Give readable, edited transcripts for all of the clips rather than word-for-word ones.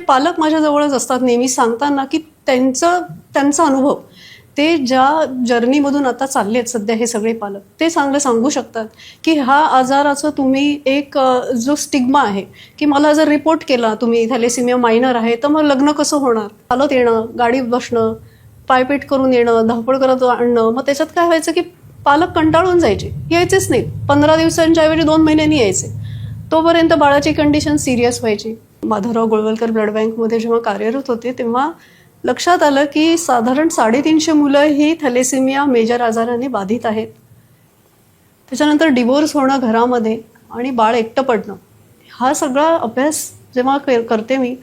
पालक माझ्याजवळच असतात नेहमी सांगताना की त्यांचा अनुभव, ते ज्या जर्नीमधून आता चालले आहेत सध्या हे सगळे पालक, ते चांगलं सांगू शकतात की ह्या आजाराचं तुम्ही एक जो स्टिग्मा आहे की मला जर रिपोर्ट केला तुम्ही थॅलेसिमिया मायनर आहे तर मग लग्न कसं होणार, चालत येणं, गाडीत बसणं, पायपीट करून येणं, धावपळ करत आणणं, मग त्याच्यात काय व्हायचं की पालक कंटाळून जायचे, यायचेच नाहीत. 15 दिवसांच्या ऐवजी 2 महिन्यांनी यायचे. तोपर्यंत बाळाची कंडिशन सिरियस व्हायची. माधवराव गोळवलकर ब्लड बँकमध्ये जेव्हा कार्यरत होते तेव्हा लक्षात आलं की साधारण 350 मुलं ही थॅलेसिमिया मेजर आजाराने बाधित आहेत. त्याच्यानंतर डिवोर्स होणं घरामध्ये आणि बाळ एकटं पडणं, हा सगळा अभ्यास जेव्हा करते मी,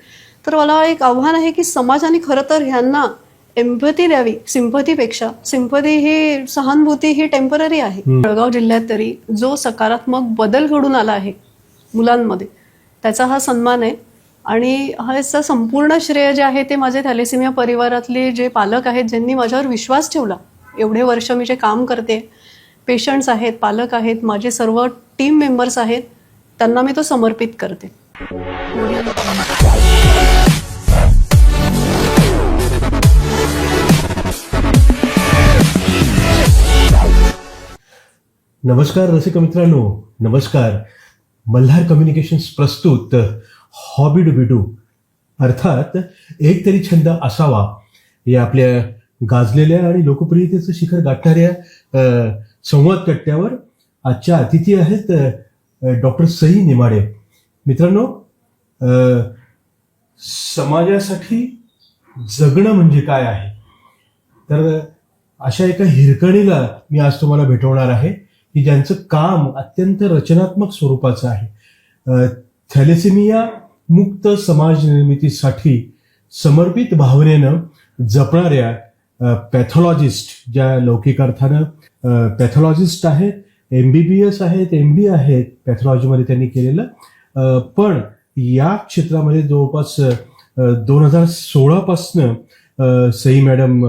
तर मला एक आव्हान आहे की समाजाने खरं तर ह्यांना एम्पॅथी द्यावी. सिंपथीपेक्षा, सिंपथी ही, सहानुभूती ही टेम्पररी आहे. जळगाव जिल्ह्यात तरी जो सकारात्मक बदल घडून आला आहे मुलांमध्ये, त्याचा हा सन्मान आहे. आणि ह्याचं संपूर्ण श्रेय जे आहे ते माझे थॅलेसिमिया परिवारातले जे पालक आहेत, ज्यांनी माझ्यावर विश्वास ठेवला. एवढे वर्ष मी जे काम करते, पेशंट्स आहेत, पालक आहेत, माझे सर्व टीम मेंबर्स आहेत, त्यांना मी तो समर्पित करते. नमस्कार रसिक मित्रांनो, नमस्कार. मल्हार कम्युनिकेशन्स प्रस्तुत हॉबी डू बिडू, अर्थात एक तरी छंद असावा, या आपल्या गाजलेल्या आणि लोकप्रियतेचं शिखर गाठणाऱ्या संवाद कट्ट्यावर आजच्या अतिथी आहेत डॉक्टर सई नेमाडे. मित्रांनो, समाजासाठी जगणं म्हणजे काय आहे, तर अशा एका हिरकणीला मी आज तुम्हाला भेटवणार आहे की ज्यांचं काम अत्यंत रचनात्मक स्वरूपाचं आहे. थॅलेसिमिया मुक्त समाज निर्मितीसाठी समर्पित भावनेनं जपणाऱ्या पॅथॉलॉजिस्ट, ज्या लौकिक अर्थानं पॅथॉलॉजिस्ट आहेत, MBBS आहेत, MD आहेत पॅथॉलॉजीमध्ये त्यांनी केलेलं, पण या क्षेत्रामध्ये जवळपास 2016 पासनं सई मॅडम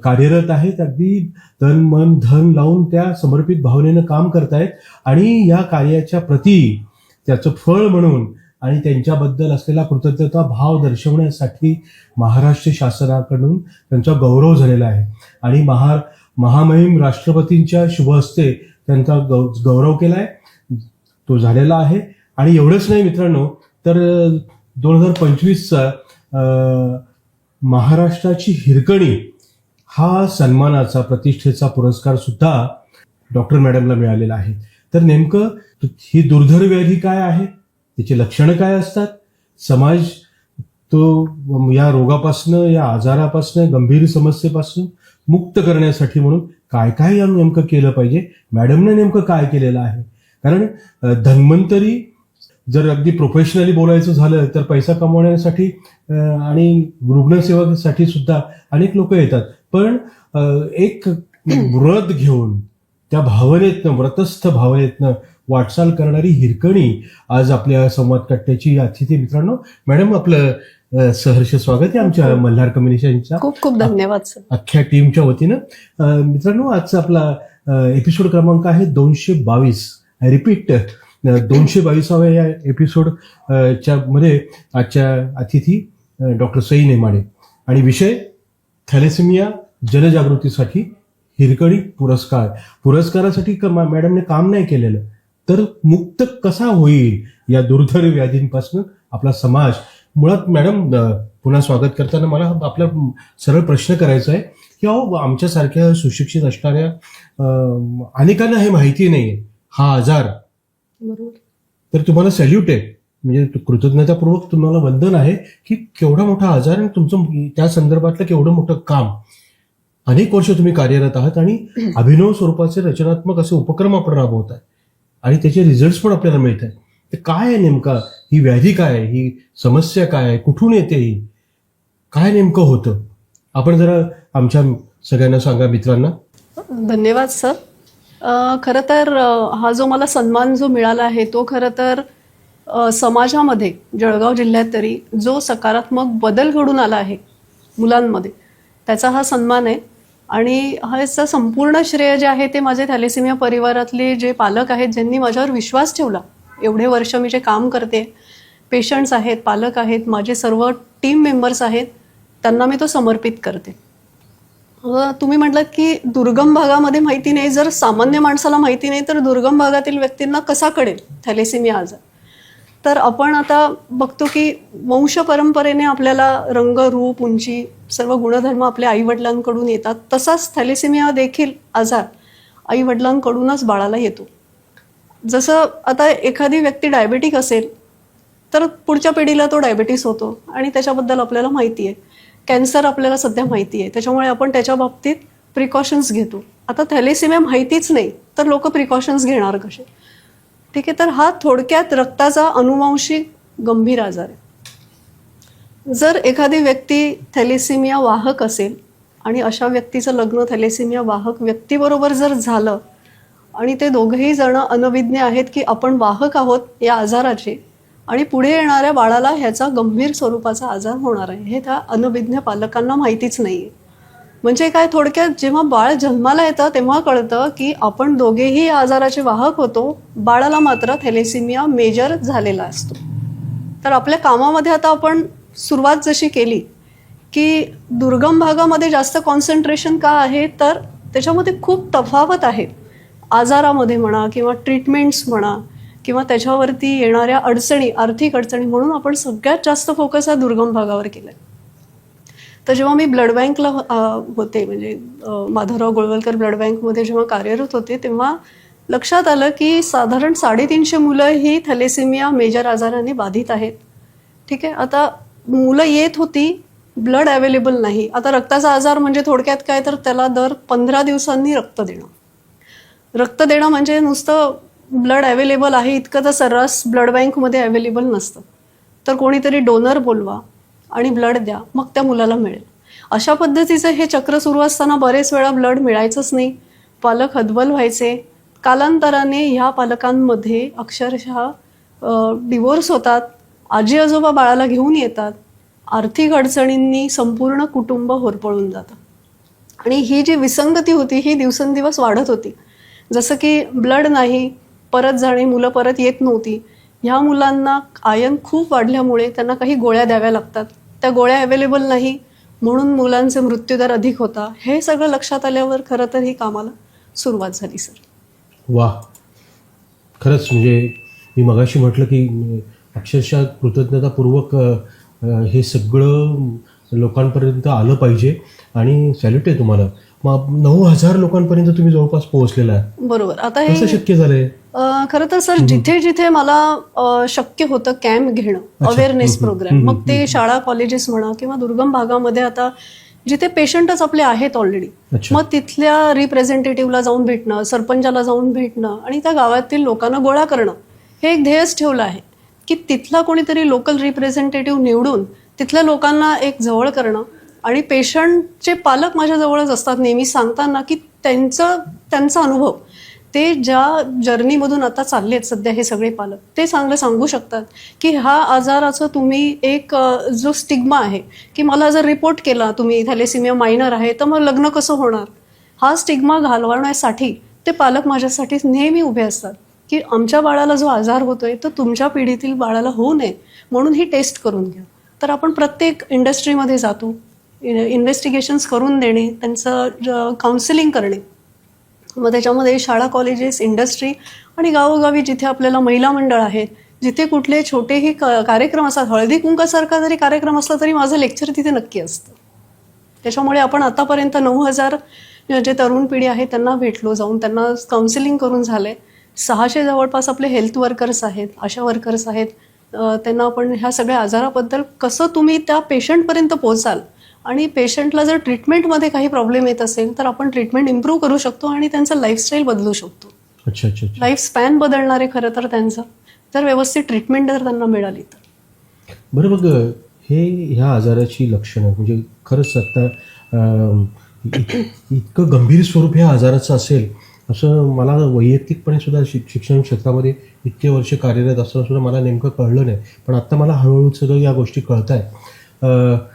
कार्यरत आहेत. अगदी तन मन धन लावून त्या समर्पित भावनेनं काम करतायत आणि या कार्याच्या प्रती त्याचं फळ म्हणून आणि त्यांच्याबद्दल असलेला कृतज्ञता भाव दर्शवण्यासाठी महाराष्ट्र शासनाकडून त्यांचा गौरव झालेला आहे. आणि महामहिम राष्ट्रपतींच्या शुभहस्ते त्यांचा गौरव केलाय, तो झालेला आहे. आणि एवढंच नाही मित्रांनो, तर 2025चा महाराष्ट्राची हिरकणी हा सन्मानाचा, प्रतिष्ठेचा पुरस्कार सुद्धा डॉक्टर मॅडमला मिळालेला आहे. तर नेमकं ही दुर्धर व्याधी काय आहे, त्याची लक्षणं काय असतात, समाज तो या रोगापासनं, या आजारापासनं, गंभीर समस्येपासून मुक्त करण्यासाठी म्हणून काय काय या नेमकं केलं पाहिजे, मॅडमने नेमकं काय केलेलं आहे. कारण धन्वंतरी जर अगदी प्रोफेशनली बोलायचं झालं तर पैसा कमवण्यासाठी आणि रुग्णसेवेसाठी सुद्धा अनेक लोक येतात, पण एक व्रत घेऊन त्या भावनेतनं, व्रतस्थ भावनेतनं वाटचाल करणारी हिरकणी आज आपल्या संवाद कट्ट्याची अतिथी. मित्रांनो, मॅडम आपलं सहर्ष स्वागत आहे आमच्या मल्हार कम्युनिकेशनच्या खूप खूप धन्यवाद सर, अख्ख्या टीमच्या वतीनं. मित्रांनो, आजचा आपला एपिसोड क्रमांक आहे 222. आय रिपीट, 222व्या या एपिसोड च्या मध्ये आजच्या अतिथी डॉक्टर सई नेमाडे आणि विषय थॅलेसिमिया जनजागृतीसाठी हिरकणी पुरस्कार. पुरस्कारासाठी मॅडमने काम नाही केलेलं, तर मुक्त कसा होईल या दुर्धर व्याधींपासून आपला समाज. मुळात मॅडम, पुन्हा स्वागत करताना मला आपला सरळ प्रश्न करायचा आहे की आमच्यासारख्या सुशिक्षित असणाऱ्या अनेकांना हे माहिती नाहीये हा आजार. बरोबर. तर तुम्हाला सॅल्यूट आहे, म्हणजे कृतज्ञतापूर्वक तुम्हाला वंदन आहे की केवढा मोठा आजार आणि तुमचं त्या संदर्भातलं केवढं मोठं काम. अनेक वर्ष तुम्ही कार्यरत आहात आणि अभिनव स्वरूपाचे रचनात्मक असे उपक्रम आपण राबवत आहे आणि त्याचे रिझल्ट पण आपल्याला मिळत आहेत. तर काय आहे नेमका, ही व्याधी काय आहे, ही समस्या काय आहे, कुठून येते, ही काय नेमकं होतं, आपण जरा आमच्या सगळ्यांना सांगा मित्रांना. धन्यवाद सर. खरं तर हा जो मला सन्मान जो मिळाला आहे तो खरं तर समाजामध्ये, जळगाव जिल्ह्यात तरी जो सकारात्मक बदल घडून आला आहे मुलांमध्ये, त्याचा हा सन्मान आहे. आणि ह्याचं संपूर्ण श्रेय जे आहे ते माझे थॅलेसिमिया परिवारातले जे पालक आहेत, ज्यांनी माझ्यावर विश्वास ठेवला. एवढे वर्ष मी जे काम करते, पेशंट्स आहेत, पालक आहेत, माझे सर्व टीम मेंबर्स आहेत त्यांना मी तो समर्पित करते. तुम्ही म्हटलात की दुर्गम भागामध्ये माहिती नाही, जर सामान्य माणसाला माहिती नाही तर दुर्गम भागातील व्यक्तींना कसा कळेल थॅलेसिमिया आजार. तर आपण आता बघतो की वंश परंपरेने आपल्याला रंग, रूप, उंची सर्व गुणधर्म आपल्या आईवडिलांकडून येतात. तसाच थॅलेसिमिया देखील आजार आईवडिलांकडूनच बाळाला येतो. जसं आता एखादी व्यक्ती डायबेटिक असेल तर पुढच्या पिढीला तो डायबेटीस होतो आणि त्याच्याबद्दल आपल्याला माहिती आहे. कॅन्सर आपल्याला सध्या माहिती आहे, त्याच्यामुळे आपण त्याच्या बाबतीत प्रिकॉशन्स घेतो. आता थॅलेसिमिया माहितीच नाही तर लोक प्रिकॉशन्स घेणार कसे? ठीक आहे, तर हा थोडक्यात रक्ताचा अनुवांशिक गंभीर आजार आहे. जर एखादी व्यक्ती थॅलेसिमिया वाहक असेल आणि अशा व्यक्तीचं लग्न थॅलेसिमिया वाहक व्यक्तीबरोबर जर झालं आणि ते दोघेही जण अनभिज्ञ आहेत की आपण वाहक आहोत या आजाराचे आणि पुढे येणाऱ्या बाळाला ह्याचा गंभीर स्वरूपाचा आजार होणार आहे, हे त्या अनभिज्ञ पालकांना माहितीच नाही आहे. म्हणजे काय, थोडक्यात जेव्हा बाळ जन्माला येतं तेव्हा कळतं की आपण दोघेही या आजाराचे वाहक होतो, बाळाला मात्र थॅलेसिमिया मेजर झालेला असतो. तर आपल्या कामामध्ये आता आपण सुरुवात जशी केली की दुर्गम भागामध्ये जास्त कॉन्सन्ट्रेशन का आहे, तर त्याच्यामध्ये खूप तफावत आहे आजारामध्ये म्हणा किंवा ट्रीटमेंट्स म्हणा किंवा त्याच्यावरती येणाऱ्या अडचणी, आर्थिक अडचणी, म्हणून आपण सगळ्यात जास्त फोकस हा दुर्गम भागावर केला. तर जेव्हा मी ब्लड बँकला होते, म्हणजे माधवराव गोळवलकर ब्लड बँकमध्ये जेव्हा कार्यरत होते, तेव्हा लक्षात आलं की साधारण 350 मुलं ही थॅलेसिमिया मेजर आजाराने बाधित आहेत. ठीक आहे, आता मुलं येत होती, ब्लड अवेलेबल नाही. आता रक्ताचा आजार म्हणजे थोडक्यात काय, तर त्याला दर 15 दिवसांनी रक्त देणं. रक्त देणं म्हणजे नुसतं ब्लड अवेलेबल आहे इतकं तर सर्रास ब्लड बँकमध्ये अवेलेबल नसतं. तर कोणीतरी डोनर बोलवा आणि ब्लड द्या, मग त्या मुलाला मिळेल. अशा पद्धतीचं हे चक्र सुरू असताना बरेच वेळा ब्लड मिळायचंच नाही, पालक हतबल व्हायचे. कालांतराने ह्या पालकांमध्ये अक्षरशः डिवोर्स होतात, आजी आजोबा बाळाला घेऊन येतात, आर्थिक अडचणींनी संपूर्ण कुटुंब होरपळून जातं. आणि ही जी विसंगती होती ही दिवसेंदिवस वाढत होती. जसं की ब्लड नाही, परत जाणे, मुलं परत येत नव्हती. ह्या मुलांना आयर्न खूप वाढल्यामुळे त्यांना काही गोळ्या द्याव्या लागतात, त्या गोळ्या अवेलेबल नाही म्हणून मुलांचे मृत्यूदर अधिक होता. हे सगळं लक्षात आल्यावर खरं तर ही कामाला सुरुवात झाली. सर वा, खरंच म्हणजे मी मगाशी म्हटलं की अक्षरशः कृतज्ञतापूर्वक हे सगळं लोकांपर्यंत आलं पाहिजे आणि सॅल्यूट आहे तुम्हाला. मग 9,000 लोकांपर्यंत तुम्ही जवळपास पोहोचलेला आहे. बरोबर. आता कसं हे शक्य झालंय? खरं तर सर जिथे जिथे मला शक्य होतं कॅम्प घेणं, अवेअरनेस प्रोग्राम, मग ते शाळा कॉलेजेस म्हणा किंवा दुर्गम भागामध्ये आता जिथे पेशंटच आपले आहेत ऑलरेडी, मग तिथल्या रिप्रेझेंटेटिव्हला जाऊन भेटणं, सरपंचाला जाऊन भेटणं आणि त्या गावातील लोकांना गोळा करणं, हे एक ध्येयच ठेवलं आहे की तिथला कोणीतरी लोकल रिप्रेझेंटेटिव्ह निवडून तिथल्या लोकांना एक जवळ करणं. आणि पेशंटचे पालक माझ्या जवळच असतात नेहमी सांगताना की त्यांचा अनुभव, ते ज्या जर्नीमधून आता चालले आहेत सध्या हे सगळे पालक, ते चांगलं सांगू शकतात की हा आजाराचं तुम्ही एक जो स्टिग्मा आहे की मला जर रिपोर्ट केला तुम्ही थॅलेसिमिया मायनर आहे तर मग लग्न कसं होणार, हा स्टिग्मा घालवण्यासाठी ते पालक माझ्यासाठी नेहमी उभे असतात की आमच्या बाळाला जो आजार होतोय तो तुमच्या पिढीतील बाळाला होऊ नये म्हणून ही टेस्ट करून घ्या. तर आपण प्रत्येक इंडस्ट्रीमध्ये जातो, इन्व्हेस्टिगेशन्स करून देणे, त्यांचं काउन्सिलिंग करणे, मग त्याच्यामध्ये शाळा कॉलेजेस, इंडस्ट्री आणि गावोगावी जिथे आपल्याला महिला मंडळ आहेत, जिथे कुठले छोटेही कार्यक्रम असतात, हळदी कुंकासारखा जरी कार्यक्रम असला तरी माझं लेक्चर तिथे नक्की असतं. त्याच्यामुळे आपण आतापर्यंत 9,000 जे तरुण पिढी आहे त्यांना भेटलो जाऊन, त्यांना काउन्सिलिंग करून झालंय. 600 जवळपास आपले हेल्थ वर्कर्स आहेत, आशा वर्कर्स आहेत, त्यांना आपण ह्या सगळ्या आजाराबद्दल कसं तुम्ही त्या पेशंटपर्यंत पोहोचाल आणि पेशंटला जर ट्रीटमेंटमध्ये काही प्रॉब्लेम येत असेल तर आपण ट्रीटमेंट इम्प्रूव्ह करू शकतो आणि त्यांचं लाईफस्टाईल बदलू शकतो. अच्छा अच्छा. लाईफ स्पॅन बदलणारे खरं तर त्यांचं, जर व्यवस्थित ट्रीटमेंट जर त्यांना मिळाली तर. बरं, मग हे ह्या आजाराची लक्षणं म्हणजे खरंच आता इतकं गंभीर स्वरूप ह्या आजाराचं असेल असं मला वैयक्तिकपणे सुद्धा शिक्षण क्षेत्रामध्ये इतके वर्ष कार्यरत असताना सुद्धा मला नेमकं कळलं नाही. पण आत्ता मला हळूहळू सगळं या गोष्टी कळत आहेत.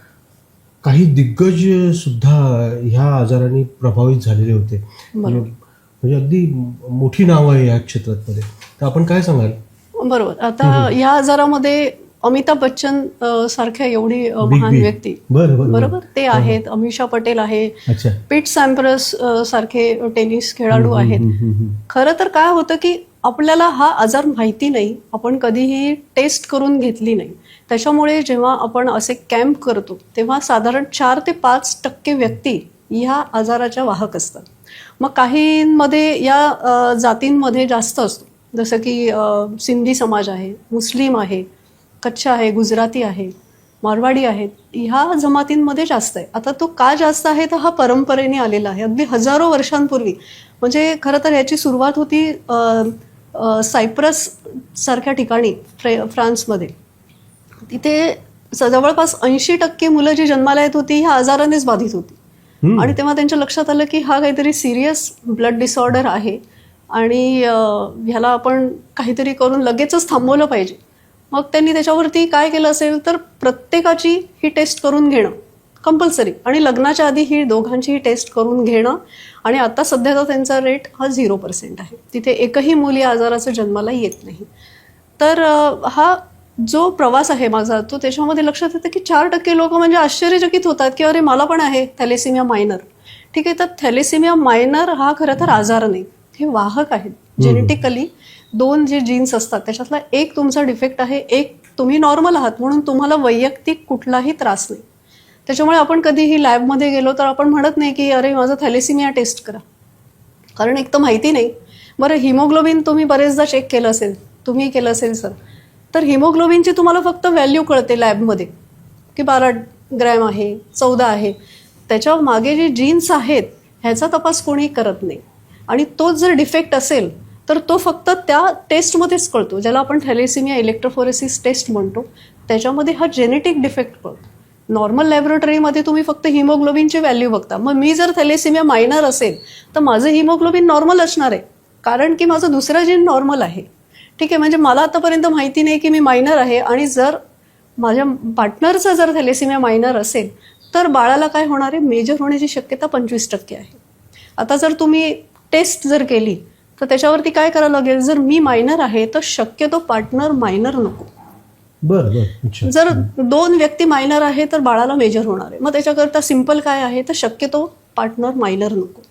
काही दिग्गज सुद्धा ह्या आजाराने प्रभावित झालेले होते, म्हणजे अगदी मोठी नावं आहे या क्षेत्रामध्ये. तर आपण काय सांगाल? बरोबर. आता या आजारामध्ये अमिताभ बच्चन सारख्या एवढी Big महान B. व्यक्ती, बरं. बरोबर, ते आहेत. अमिषा पटेल आहे, अच्छा. पीट सॅम्प्रस सारखे टेनिस खेळाडू आहेत. खरं तर काय होतं की आपल्याला हा आजार माहिती नाही, आपण कधीही टेस्ट करून घेतली नाही. त्याच्यामुळे जेव्हा आपण असे कॅम्प करतो तेव्हा साधारण 4 ते 5% व्यक्ती ह्या आजाराच्या वाहक असतात. मग काहींमध्ये या जातींमध्ये जास्त असतो, जसं की सिंधी समाज आहे, मुस्लिम आहे, कच्छ आहे, गुजराती आहे, मारवाडी आहेत. ह्या जमातींमध्ये जास्त आहे. आता तो का जास्त आहे तर हा परंपरेने आलेला आहे, अगदी हजारो वर्षांपूर्वी. म्हणजे खरं तर ह्याची सुरुवात होती सायप्रस सारख्या ठिकाणी फ्रान्समध्ये. तिथे जवळपास 80% मुलं जी जन्माला येत होती ह्या आजारानेच बाधित होती. आणि तेव्हा त्यांच्या लक्षात आलं की हा काहीतरी सिरियस ब्लड डिसऑर्डर आहे आणि ह्याला आपण काहीतरी करून लगेचच थांबवलं पाहिजे. मग त्यांनी त्याच्यावरती काय केलं असेल तर प्रत्येकाची ही टेस्ट करून घेणं कंपल्सरी, आणि लग्नाच्या आधी ही दोघांची टेस्ट करून घेणं. आणि आता सध्याचा त्यांचा रेट हा 0% आहे. तिथे एकही मुली आजाराचं जन्माला येत नाही. तर हा जो प्रवास आहे माझा तो त्याच्यामध्ये लक्षात येतं की 4% लोक म्हणजे आश्चर्यचकित होतात की अरे मला पण आहे थॅलेसिमिया मायनर. ठीक आहे, तर थॅलेसिमिया मायनर हा खरं तर आजार नाही, हे वाहक आहेत. जेनेटिकली 2 जे जीन्स असतात त्याच्यातला एक तुमचा डिफेक्ट आहे, एक तुम्ही नॉर्मल आहात, म्हणून तुम्हाला वैयक्तिक कुठलाही त्रास नाही. त्याच्यामुळे आपण कधीही लॅबमध्ये गेलो तर आपण म्हणत नाही की अरे माझं थॅलेसिमिया टेस्ट करा, कारण एक तर माहिती नाही. बरं, हिमोग्लोबिन तुम्ही बरेचदा चेक केलं असेल, तुम्ही केलं असेल सर, तर हिमोग्लोबिनची तुम्हाला फक्त व्हॅल्यू कळते लॅबमध्ये की 12 ग्रॅम आहे, 14 आहे. त्याच्या मागे जे जीन्स आहेत ह्याचा तपास कोणी करत नाही. आणि तोच जर डिफेक्ट असेल तर तो फक्त त्या टेस्टमध्येच कळतो, ज्याला आपण थॅलेसिमिया इलेक्ट्रोफोरेसिस टेस्ट म्हणतो. त्याच्यामध्ये हा जेनेटिक डिफेक्ट कळतो. नॉर्मल लॅबोरेटरीमध्ये तुम्ही फक्त हिमोग्लोबिनची व्हॅल्यू बघता. मग मी जर थॅलेसिमिया मायनर असेल तर माझं हिमोग्लोबिन नॉर्मल असणार आहे, कारण की माझं दुसरं जीन नॉर्मल आहे. ठीक आहे, म्हणजे मला आतापर्यंत माहिती नाही की मी मायनर आहे. आणि जर माझ्या पार्टनरचं जर थॅलेसिमिया मायनर असेल तर बाळाला काय होणार आहे, मेजर होण्याची शक्यता 25% आहे. आता जर तुम्ही टेस्ट जर केली तर त्याच्यावरती काय करावं लागेल, जर मी मायनर आहे तर शक्यतो पार्टनर मायनर नको. बरं. जर 2 व्यक्ती मायनर आहे तर बाळाला मेजर होणार आहे. मग त्याच्याकरता सिंपल काय आहे तर शक्यतो पार्टनर मायनर नको.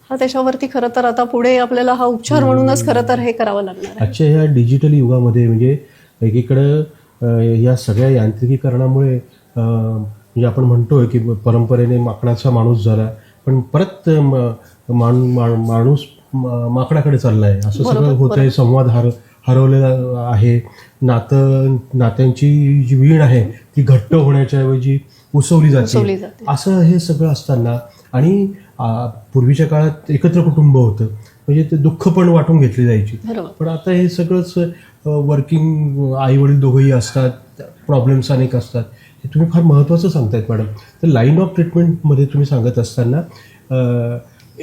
हा त्याच्यावरती खरं तर आता पुढे आपल्याला हा उपचार म्हणूनच खरं तर हे करावं लागणार आहे. आजच्या ह्या डिजिटल युगामध्ये म्हणजे एकीकडं या सगळ्या यांत्रिकीकरणामुळे म्हणजे आपण म्हणतोय की परंपरेने माकडाचा माणूस झाला, पण परत माणूस माकडाकडे चाललाय असं सगळं होत आहे. संवाद हरवलेला आहे. नात्यांची जी वीण आहे ती घट्ट होण्याच्या ऐवजी उसवली जाते. असं हे सगळं असताना आणि पूर्वीच्या काळात एकत्र कुटुंब होतं, म्हणजे ते दुःख पण वाटून घेतली जायची. पण आता हे सगळंच वर्किंग आई वडील दोघंही असतात, प्रॉब्लेम्स अनेक असतात. हे तुम्ही फार महत्त्वाचं सांगतायत मॅडम. तर लाईन ऑफ ट्रीटमेंटमध्ये तुम्ही सांगत असताना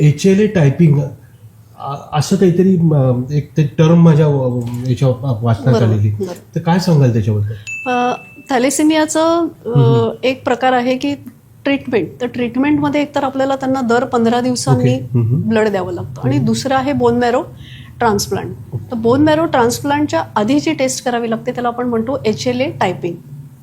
HLA टायपिंग असं काहीतरी एक ते टर्म माझ्या याच्या वाचण्यात आलेली, तर काय सांगाल त्याच्याबद्दल? थॅलेसिमियाचं एक प्रकार आहे की ट्रीटमेंट. तर ट्रीटमेंटमध्ये एकतर आपल्याला त्यांना दर 15 दिवसांनी ब्लड द्यावं लागतं, आणि दुसरं आहे बोन मॅरो ट्रान्सप्लांट. तर बोन मॅरो ट्रान्सप्लांटच्या आधीची टेस्ट करावी लागते, त्याला आपण म्हणतो HLA टायपिंग.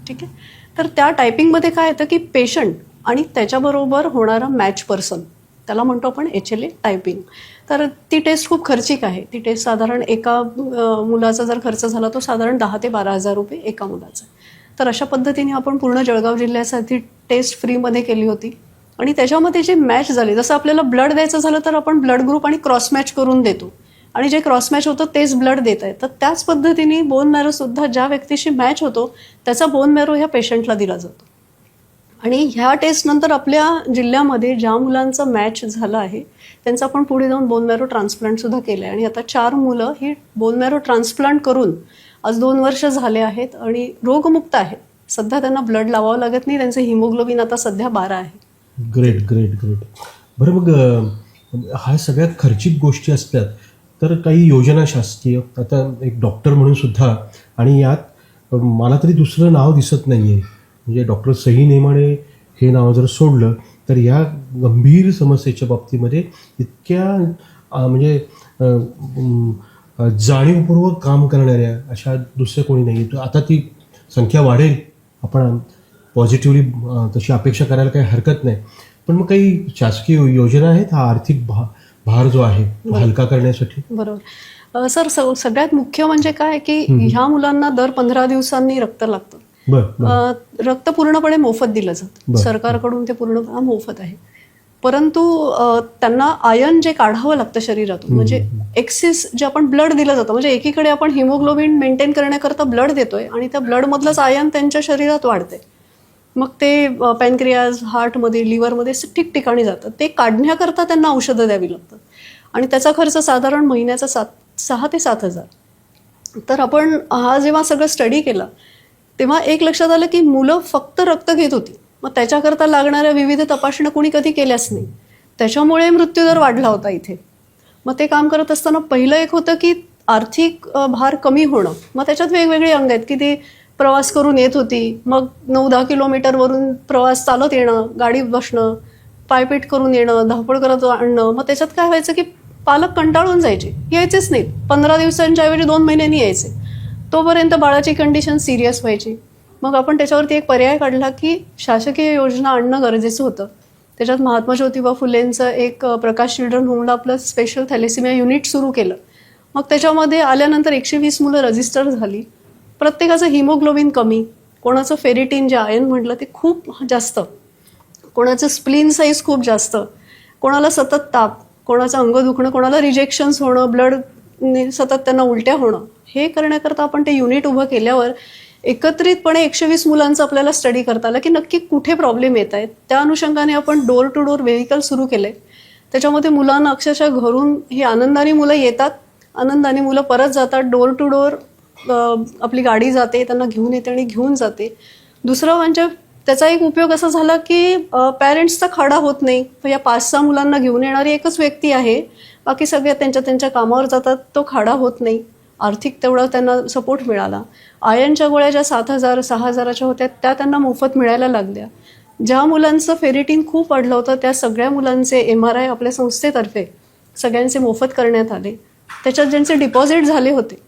ठीक आहे, तर त्या टायपिंगमध्ये काय येतं की पेशंट आणि त्याच्याबरोबर होणारा मॅच पर्सन, त्याला म्हणतो आपण HLA टायपिंग. तर ती टेस्ट खूप खर्चिक आहे. ती टेस्ट साधारण एका मुलाचा जर खर्च झाला तो साधारण 10,000 ते 12,000 रुपये एका मुलाचा. तर अशा पद्धतीने आपण पूर्ण जळगाव जिल्ह्यासाठी टेस्ट फ्रीमध्ये केली होती. आणि त्याच्यामध्ये जे मॅच झाले, जसं आपल्याला ब्लड द्यायचं झालं तर आपण ब्लड ग्रुप आणि क्रॉस मॅच करून देतो, आणि जे क्रॉस मॅच होतं तेच ब्लड देत आहे. तर त्याच पद्धतीने बोन मॅरोसुद्धा ज्या व्यक्तीशी मॅच होतो त्याचा बोन मॅरो ह्या पेशंटला दिला जातो. आणि ह्या टेस्टनंतर आपल्या जिल्ह्यामध्ये ज्या मुलांचा मॅच झाला आहे त्यांचं आपण पुढे जाऊन बोन मॅरो ट्रान्सप्लांटसुद्धा केलं आहे. आणि आता 4 मुलं ही बोन मॅरो ट्रान्सप्लांट करून आज 2 वर्ष झाले आहेत आणि रोगमुक्त आहेत. सध्या त्यांना ब्लड लावावं लागत नाही. त्यांचं हिमोग्लोबिन आता सध्या 12 आहे. Great great great. बरं, मग हा सगळ्यात खर्चिक गोष्टी असतात, तर काही योजना शासकीय, आता एक डॉक्टर म्हणून सुद्धा, आणि यात मला तरी दुसरं नाव दिसत नाही आहे. म्हणजे डॉक्टर सही नेमाडे हे नाव जर सोडलं तर या गंभीर समस्येच्या बाबतीमध्ये इतक्या म्हणजे जाणीवपूर्वक काम करणाऱ्या अशा दुसऱ्या कोणी नाही. आता ती संख्या वाढेल, आपण पॉझिटिव्हली तशी अपेक्षा करायला काही हरकत नाही. पण मग काही शासकीय योजना आहेत हा आर्थिक भार जो आहे तो हलका करण्यासाठी? बरोबर सर. सगळ्यात मुख्य म्हणजे काय की ह्या मुलांना दर 15 दिवसांनी रक्त लागतं. रक्त पूर्णपणे मोफत दिलं जातं सरकारकडून, ते पूर्ण मोफत आहे. परंतु त्यांना आयर्न जे काढावं लागतं शरीरातून, म्हणजे एक्सिस जे आपण ब्लड दिलं जातं, म्हणजे एकीकडे आपण हिमोग्लोबिन मेंटेन करण्याकरता ब्लड देतोय आणि त्या ब्लडमधलंच आयर्न त्यांच्या शरीरात वाढते. मग ते पॅनक्रियाज, हार्टमध्ये, लिव्हरमध्ये ठिकठिकाणी जातं. ते काढण्याकरता त्यांना औषधं द्यावी लागतात आणि त्याचा खर्च साधारण महिन्याचा 6,000 ते 7,000. तर आपण हा जेव्हा सगळं स्टडी केला तेव्हा एक लक्षात आलं की मुलं फक्त रक्त घेत होती, मग त्याच्याकरता लागणाऱ्या विविध तपासण्या कोणी कधी केल्याच नाही. त्याच्यामुळे मृत्यूदर वाढला होता इथे. मग ते काम करत असताना पहिलं एक होतं की आर्थिक भार कमी होणं. मग त्याच्यात वेगवेगळी अंग आहेत की ती प्रवास करून येत होती, मग 9-10 किलोमीटरवरून प्रवास चालत येणं, गाडीत बसणं, पायपीट करून येणं, धावपळ करत आणणं. मग त्याच्यात काय व्हायचं की पालक कंटाळून जायचे, यायचेच नाहीत. 15 दिवसांच्या ऐवजी 2 महिन्यांनी यायचे. तोपर्यंत बाळाची कंडिशन सिरियस व्हायची. मग आपण त्याच्यावरती एक पर्याय काढला की शासकीय योजना आणणं गरजेचं होतं. त्याच्यात महात्मा ज्योतिबा फुलेंचं एक प्रकाश चिल्ड्रन होमला आपलं स्पेशल थॅलेसिमिया युनिट सुरू केलं. मग त्याच्यामध्ये आल्यानंतर 120 मुलं रजिस्टर झाली. प्रत्येकाचं हिमोग्लोबिन कमी, कोणाचं फेरिटिन जे आयर्न म्हटलं ते खूप जास्त, कोणाचं स्प्लीन साईज खूप जास्त, कोणाला सतत ताप, कोणाचं अंग दुखणं, कोणाला रिजेक्शन्स होणं, ब्लड सतत त्यांना उलट्या होणं. हे करण्याकरता आपण ते युनिट उभं केल्यावर एकत्रितपणे 120 मुलांचं आपल्याला स्टडी करता आलं की नक्की कुठे प्रॉब्लेम येत आहेत. त्या अनुषंगाने आपण डोर टू डोर व्हेकल सुरू केले. त्याच्यामध्ये मुलांना अक्षरशः घरून ही आनंदाने मुलं येतात, आनंदाने मुलं परत जातात. डोर टू डोर आपली गाडी जाते, त्यांना घेऊन येते आणि घेऊन जाते. दुसरं म्हणजे त्याचा एक उपयोग असा झाला की पॅरेंट्सचा खाडा होत नाही. या 5-6 मुलांना घेऊन येणारी एकच व्यक्ती आहे, बाकी सगळे त्यांच्या कामावर जातात. तो खाडा होत नाही. आर्थिक तेवढा त्यांना सपोर्ट मिळाला. आयर्नच्या गोळ्या ज्या 7,000-6,000च्या होत्या त्या त्यांना मोफत मिळायला लागल्या. ज्या मुलांचं फेरिटिन खूप वाढलं होतं त्या सगळ्या मुलांचे MRI आपल्या संस्थेतर्फे सगळ्यांचे मोफत करण्यात आले. त्याच्यात ज्यांचे डिपॉझिट झाले होते,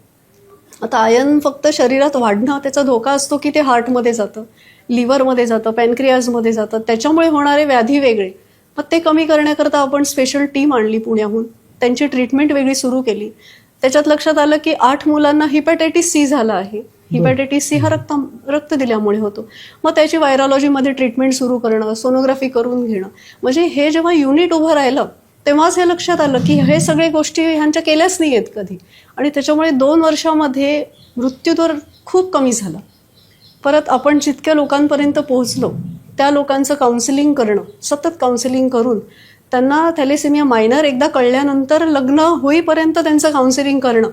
आता आयर्न फक्त शरीरात वाढणं त्याचा धोका असतो की ते हार्टमध्ये जातं, लिव्हरमध्ये जातं, पॅनक्रियाजमध्ये जातं, त्याच्यामुळे होणारे व्याधी वेगळे. मग ते कमी करण्याकरता आपण स्पेशल टीम आणली पुण्याहून, त्यांची ट्रीटमेंट वेगळी सुरू केली. त्याच्यात लक्षात आलं की 8 मुलांना हिपॅटायटिस C झाला आहे. हिपॅटायटिस C हा रक्त दिल्यामुळे होतो. मग त्याची व्हायरॉलॉजीमध्ये ट्रीटमेंट सुरू करणं, सोनोग्राफी करून घेणं. म्हणजे हे जेव्हा युनिट उभं राहिलं तेव्हाच हे लक्षात आलं की हे सगळे गोष्टी ह्यांच्या केल्याच नाही आहेत कधी, आणि त्याच्यामुळे 2 वर्षामध्ये मृत्यूदर खूप कमी झाला. परत आपण जितक्या लोकांपर्यंत पोहोचलो त्या लोकांचं काउन्सिलिंग करणं, सतत काउन्सिलिंग करून त्यांना थॅलेसेमिया मायनर एकदा कळल्यानंतर लग्न होईपर्यंत त्यांचं काउन्सिलिंग करणं